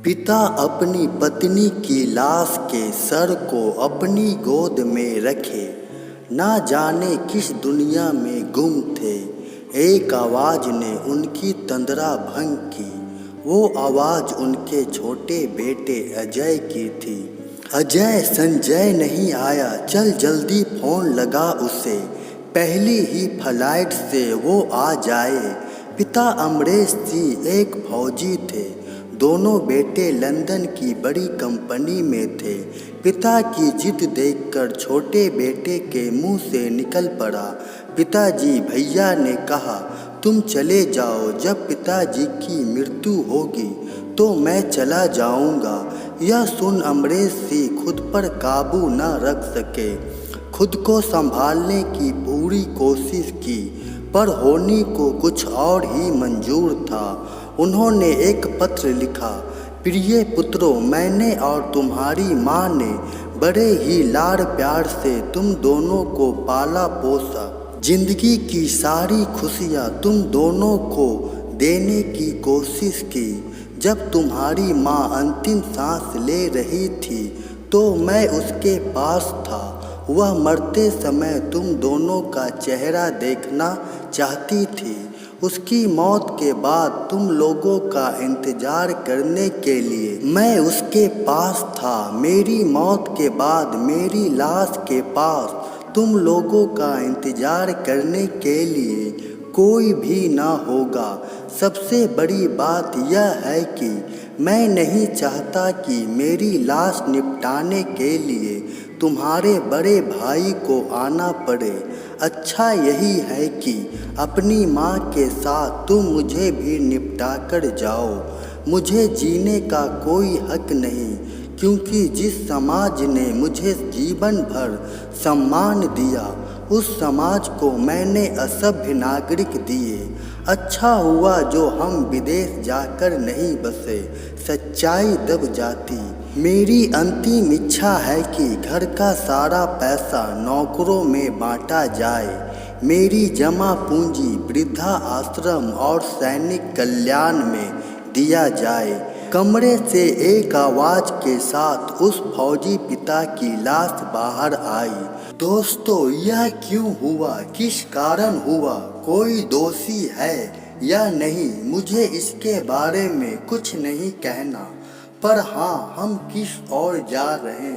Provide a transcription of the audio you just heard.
पिता अपनी पत्नी की लाश के सर को अपनी गोद में रखे ना जाने किस दुनिया में गुम थे। एक आवाज़ ने उनकी तंद्रा भंग की। वो आवाज़ उनके छोटे बेटे अजय की थी। अजय, संजय नहीं आया, चल जल्दी फ़ोन लगा उसे, पहली ही फ्लाइट से वो आ जाए। पिता अमरेश जी एक फौजी थे। दोनों बेटे लंदन की बड़ी कंपनी में थे। पिता की जिद देखकर छोटे बेटे के मुंह से निकल पड़ा, पिताजी। भैया ने कहा, तुम चले जाओ, जब पिताजी की मृत्यु होगी तो मैं चला जाऊंगा। यह सुन अमरेश जी खुद पर काबू न रख सके। खुद को संभालने की पूरी कोशिश की, पर होनी को कुछ और ही मंजूर था। उन्होंने एक पत्र लिखा, प्रिय पुत्रों, मैंने और तुम्हारी माँ ने बड़े ही लाड़ प्यार से तुम दोनों को पाला पोसा। जिंदगी की सारी खुशियाँ तुम दोनों को देने की कोशिश की। जब तुम्हारी माँ अंतिम सांस ले रही थी तो मैं उसके पास था। वह मरते समय तुम दोनों का चेहरा देखना चाहती थी। उसकी मौत के बाद तुम लोगों का इंतजार करने के लिए मैं उसके पास था। मेरी मौत के बाद मेरी लाश के पास तुम लोगों का इंतजार करने के लिए कोई भी ना होगा। सबसे बड़ी बात यह है कि मैं नहीं चाहता कि मेरी लाश निपटाने के लिए तुम्हारे बड़े भाई को आना पड़े। अच्छा यही है कि अपनी माँ के साथ तुम मुझे भी निपटा कर जाओ। मुझे जीने का कोई हक नहीं, क्योंकि जिस समाज ने मुझे जीवन भर सम्मान दिया उस समाज को मैंने असभ्य नागरिक दिए। अच्छा हुआ जो हम विदेश जाकर नहीं बसे, सच्चाई दब जाती। मेरी अंतिम इच्छा है कि घर का सारा पैसा नौकरों में बांटा जाए। मेरी जमा पूंजी वृद्धा आश्रम और सैनिक कल्याण में दिया जाए। कमरे से एक आवाज़ के साथ उस फौजी पिता की लाश बाहर आई। दोस्तों, यह क्यों हुआ, किस कारण हुआ, कोई दोषी है या नहीं, मुझे इसके बारे में कुछ नहीं कहना, पर हाँ, हम किस ओर जा रहे हैं